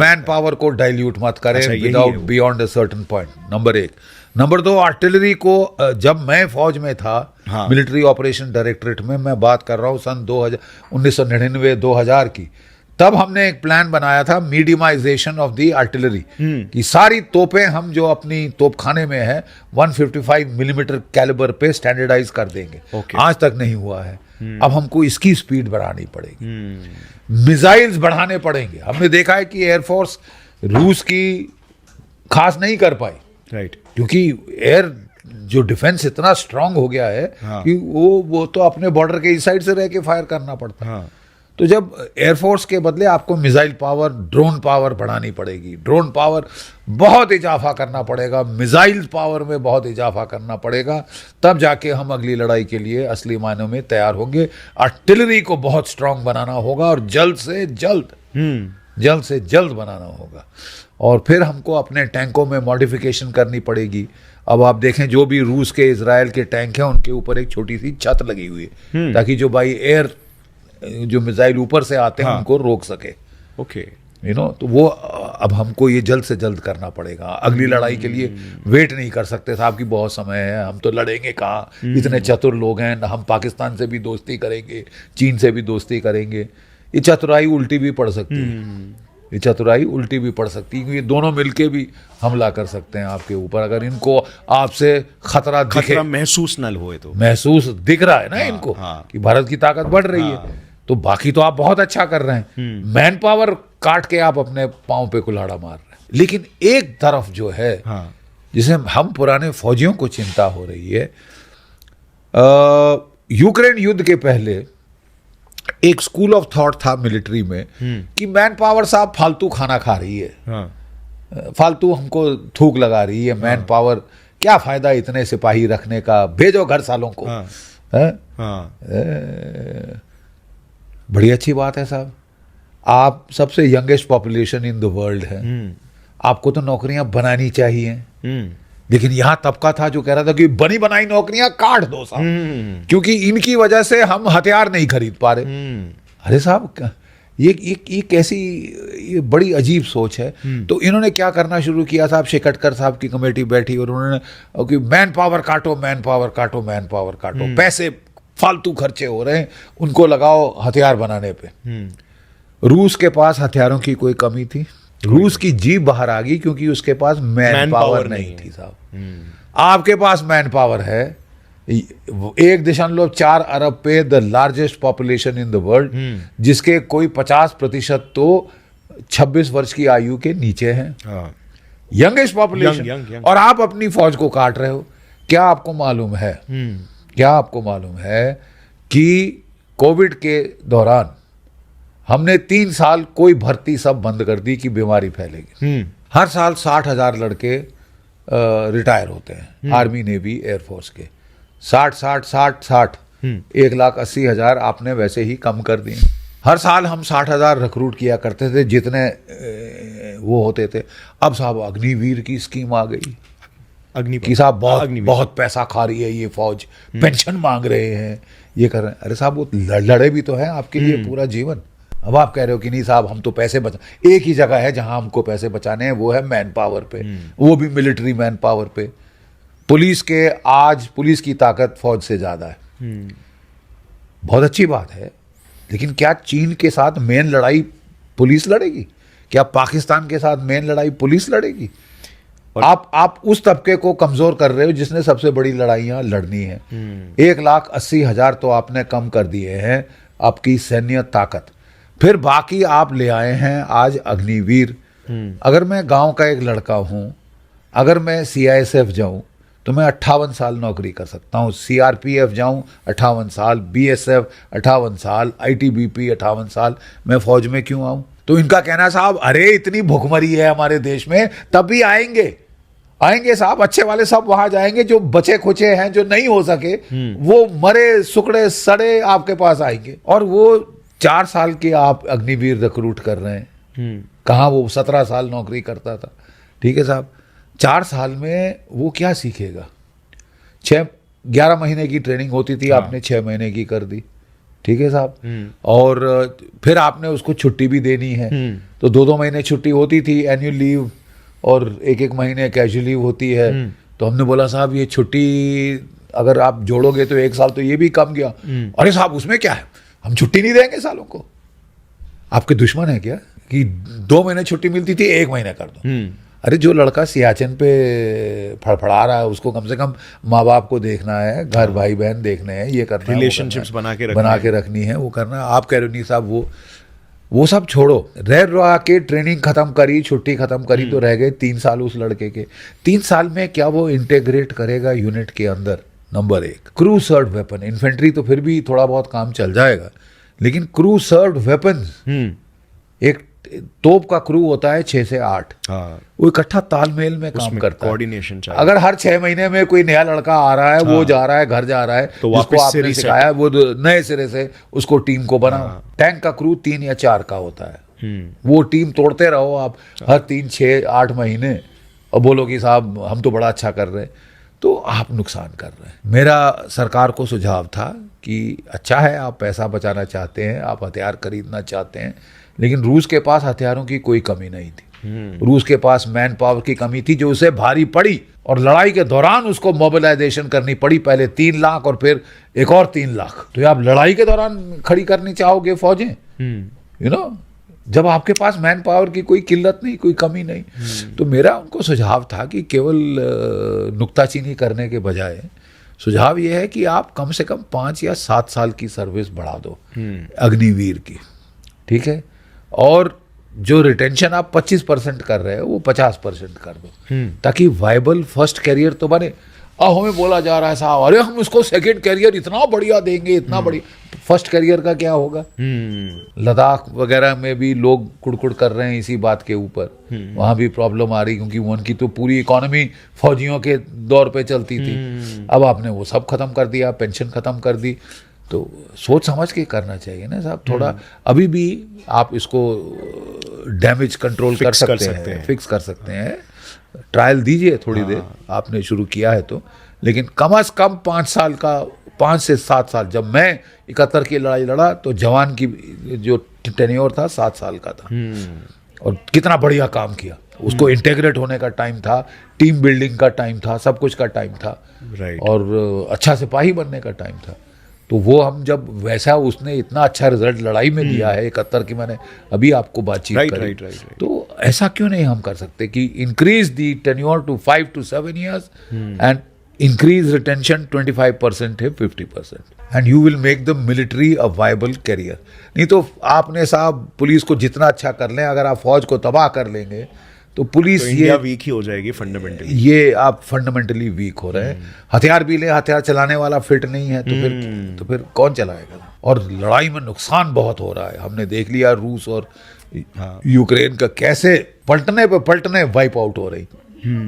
Man power को dilute मत करें अच्छा, यही विदाउट है वो। Beyond a certain point, number एक। नंबर दो, आर्टिलरी को जब मैं फौज में था, हाँ। मिलिट्री ऑपरेशन डायरेक्टरेट में, मैं बात कर रहा हूँ सन 1999-2000 की, तब हमने एक प्लान बनाया था मीडियमाइजेशन ऑफ द आर्टिलरी, कि सारी तोपें हम जो अपनी तोपखाने में है 155 मिलीमीटर कैलिबर पे स्टैंडर्डाइज कर देंगे। Okay. आज तक नहीं हुआ है। अब हमको इसकी स्पीड बढ़ानी पड़ेगी, मिसाइल्स बढ़ाने पड़ेंगे। हमने देखा है कि एयरफोर्स रूस की खास नहीं कर पाई, राइट। क्योंकि एयर जो डिफेंस इतना स्ट्रांग हो गया है हाँ। कि वो तो अपने बॉर्डर के इस साइड से रह के फायर करना पड़ता है। हाँ। तो जब एयरफोर्स के बदले आपको मिसाइल पावर, ड्रोन पावर बढ़ानी पड़ेगी, ड्रोन पावर बहुत इजाफा करना पड़ेगा, मिसाइल पावर में बहुत इजाफा करना पड़ेगा, तब जाके हम अगली लड़ाई के लिए असली मायनों में तैयार होंगे। आर्टिलरी को बहुत स्ट्रांग बनाना होगा और जल्द से जल्द बनाना होगा। और फिर हमको अपने टैंकों में मॉडिफिकेशन करनी पड़ेगी। अब आप देखें, जो भी रूस के, इजराइल के टैंक हैं, उनके ऊपर एक छोटी सी छत लगी हुई है, ताकि जो बाई एयर जो मिसाइल ऊपर से आते हैं, हाँ। उनको रोक सके। ओके। तो वो अब हमको ये जल्द से जल्द करना पड़ेगा। अगली लड़ाई के लिए वेट नहीं कर सकते साहब, की बहुत समय है, हम तो लड़ेंगे कहाँ, इतने चतुर लोग हैं। हम पाकिस्तान से भी दोस्ती करेंगे, चीन से भी दोस्ती करेंगे। ये चतुराई उल्टी भी पड़ सकती है, ये चतुराई उल्टी भी पड़ सकती है, क्योंकि ये दोनों मिलके भी हमला कर सकते हैं आपके ऊपर, अगर इनको आपसे खतरा दिखे, खतरा महसूस न होए तो। महसूस दिख रहा है ना इनको, हाँ। कि भारत की ताकत बढ़ रही है, तो बाकी तो आप बहुत अच्छा कर रहे हैं, मैन पावर काट के आप अपने पांव पे कुल्हाड़ा मार रहे हैं। लेकिन एक तरफ जो है, हाँ। जिसे हम पुराने फौजियों को चिंता हो रही है, यूक्रेन युद्ध के पहले एक स्कूल ऑफ थॉट था मिलिट्री में कि मैन पावर साहब फालतू खाना खा रही है, हाँ। फालतू हमको थूक लगा रही है, मैन पावर क्या फायदा इतने सिपाही रखने का, भेजो घर सालों को। हाँ। हैं? हाँ। बड़ी अच्छी बात है साहब, आप सबसे youngest population in the world है, आपको तो नौकरियां बनानी चाहिए। लेकिन यहां तबका था जो कह रहा था कि बनी बनाई नौकरियां काट दो साहब, क्योंकि इनकी वजह से हम हथियार नहीं खरीद पा रहे। अरे साहब, ये कैसी, ये बड़ी अजीब सोच है। तो इन्होंने क्या करना शुरू किया साहब, शेखटकर साहब की कमेटी बैठी और उन्होंने कि मैन पावर काटो, मैन पावर काटो, मैन पावर काटो, पैसे फालतू खर्चे हो रहे हैं, उनको लगाओ हथियार बनाने पे। रूस के पास हथियारों की कोई कमी थी? रूस की जीभ बाहर आ गई क्योंकि उसके पास मैन पावर नहीं थी साहब। आपके पास मैन पावर है, 1.4 अरब पे the largest population in the world, जिसके कोई 50% तो 26 वर्ष की आयु के नीचे हैं, यंगेस्ट पॉपुलेशन। young. और आप अपनी फौज को काट रहे हो। क्या आपको मालूम है, क्या आपको मालूम है कि कोविड के दौरान हमने 3 साल कोई भर्ती सब बंद कर दी कि बीमारी फैलेगी। हर साल 60,000 लड़के रिटायर होते हैं, आर्मी, नेवी, एयरफोर्स के। 60 1,80,000 आपने वैसे ही कम कर दिए। हर साल हम 60,000 रिक्रूट किया करते थे, जितने वो होते थे। अब साहब अग्निवीर की स्कीम आ गई कि साहब बहुत पैसा खा रही है ये फौज, पेंशन मांग रहे हैं, ये कर रहे हैं। अरे साहब, वो लड़े भी तो हैं आपके लिए पूरा जीवन। अब आप कह रहे हो कि नहीं साहब, हम तो पैसे बचा, एक ही जगह है जहां हमको पैसे बचाने हैं, वो है मैन पावर पे, वो भी मिलिट्री मैन पावर पे। पुलिस की ताकत फौज से ज्यादा है। बहुत अच्छी बात है, लेकिन क्या चीन के साथ मेन लड़ाई पुलिस लड़ेगी? क्या पाकिस्तान के साथ मेन लड़ाई पुलिस लड़ेगी? आप उस तबके को कमजोर कर रहे हो जिसने सबसे बड़ी लड़ाइयां लड़नी है। 1,80,000 तो आपने कम कर दिए हैं आपकी सैन्य ताकत, फिर बाकी आप ले आए हैं आज अग्निवीर। अगर मैं गांव का एक लड़का हूं, अगर मैं CISF जाऊं तो मैं 58 साल नौकरी कर सकता हूं, CRPF जाऊं 58 साल, BSF 58 साल, ITBP 58 साल, मैं फौज में क्यों आऊं? तो इनका कहना है साहब, अरे इतनी भुखमरी है हमारे देश में, तब भी आएंगे साहब, अच्छे वाले सब वहां जाएंगे, जो बचे खुचे हैं, जो नहीं हो सके, वो मरे सुकड़े सड़े आपके पास आएंगे। और वो 4 साल के आप अग्निवीर रिक्रूट कर रहे हैं, कहाँ वो 17 साल नौकरी करता था। ठीक है साहब, 4 साल में वो क्या सीखेगा? 11 महीने की ट्रेनिंग होती थी, आपने 6 महीने की कर दी। ठीक है साहब। और फिर आपने उसको छुट्टी भी देनी है, तो 2-2 महीने छुट्टी होती थी एनुअल लीव, और 1-1 महीने कैजुअल लीव होती है। तो हमने बोला साहब ये छुट्टी अगर आप जोड़ोगे तो 1 साल तो ये भी कम गया। अरे साहब उसमें क्या है, हम छुट्टी नहीं देंगे सालों को, आपके दुश्मन है क्या कि 2 महीने छुट्टी मिलती थी 1 महीने कर दो। अरे जो लड़का सियाचिन पे फड़फड़ा रहा है उसको कम से कम माँ बाप को देखना है, घर भाई बहन देखने हैं, ये करना है, रिलेशनशिप्स बना के रखनी है, वो करना है। आप कह रहे हो नहीं साहब वो सब छोड़ो, रह के ट्रेनिंग खत्म करी, छुट्टी खत्म करी, तो रह गए 3 साल उस लड़के के। 3 साल में क्या वो इंटेग्रेट करेगा यूनिट के अंदर? Number 1, crew served weapon, infantry तो फिर भी थोड़ा बहुत काम चल जाएगा, लेकिन क्रू सर्व्ड वेपन, एक तोप का क्रू होता है 6 से 8, वो इकट्ठा तालमेल में काम करता है, कोऑर्डिनेशन चाहिए। अगर हर 6 महीने में कोई नया लड़का आ रहा है, वो जा रहा है, घर जा रहा है, तो जिसको आपने सिखाया वो नए सिरे से उसको टीम को बनाओ। टैंक का क्रू 3 या 4 का होता है, वो टीम तोड़ते रहो आप हर 3, 6, 8 महीने, और बोलो कि साहब हम तो बड़ा अच्छा कर रहे हैं, तो आप नुकसान कर रहे हैं। मेरा सरकार को सुझाव था कि अच्छा है आप पैसा बचाना चाहते हैं, आप हथियार खरीदना चाहते हैं, लेकिन रूस के पास हथियारों की कोई कमी नहीं थी। रूस के पास मैन पावर की कमी थी जो उसे भारी पड़ी, और लड़ाई के दौरान उसको मोबिलाइजेशन करनी पड़ी, पहले 3 लाख और फिर एक और 3 लाख। तो आप लड़ाई के दौरान खड़ी करनी चाहोगे फौजें, यू नो, जब आपके पास मैन पावर की कोई किल्लत नहीं, कोई कमी नहीं। तो मेरा उनको सुझाव था कि केवल नुक्ताचीनी करने के बजाय सुझाव ये है कि आप कम से कम 5 या 7 साल की सर्विस बढ़ा दो अग्निवीर की, ठीक है, और जो रिटेंशन आप 25% कर रहे हो वो 50% कर दो, ताकि वाइबल फर्स्ट कैरियर तो बने। अब हमें बोला जा रहा है साहब अरे हम उसको सेकंड कैरियर इतना बढ़िया देंगे, इतना बढ़िया। फर्स्ट कैरियर का क्या होगा? लद्दाख वगैरह में भी लोग कुड़कुड़ कर रहे हैं इसी बात के ऊपर, वहां भी प्रॉब्लम आ रही, क्योंकि उनकी तो पूरी इकोनॉमी फौजियों के दौर पे चलती थी। अब आपने वो सब खत्म कर दिया, पेंशन खत्म कर दी, तो सोच समझ के करना चाहिए ना साहब थोड़ा। अभी भी आप इसको डैमेज कंट्रोल कर सकते हैं, फिक्स कर सकते हैं, ट्रायल दीजिए थोड़ी देर, आपने शुरू किया है तो। लेकिन कम से कम 5 से 7 साल, जब मैं 71 की लड़ाई लड़ा तो जवान की जो टेन्योर था 7 साल का था, और कितना बढ़िया काम किया। उसको इंटेग्रेट होने का टाइम था, टीम बिल्डिंग का टाइम था, सब कुछ का टाइम था, और अच्छा सिपाही बनने का टाइम था। तो वो हम जब वैसा, उसने इतना अच्छा रिजल्ट लड़ाई में दिया है 71 की, मैंने अभी आपको बातचीत करी, तो ऐसा क्यों नहीं हम कर सकते कि increase the tenure to 5 to 7 years and increase retention 25% है 50%, and you will make the military a viable career. नहीं तो आपने साहब पुलिस को जितना अच्छा कर लें, अगर आप फौज को तबाह कर लेंगे तो पुलिस, तो ये वीक ही हो जाएगी फंडामेंटली। ये आप फंडामेंटली वीक हो रहे हैं। हथियार भी ले, हथियार चलाने वाला फिट नहीं है तो फिर कौन चलाएगा? और लड़ाई में नुकसान बहुत हो रहा है, हमने देख लिया रूस और यूक्रेन का कैसे पलटने पे पलटने वाइप आउट हो रही।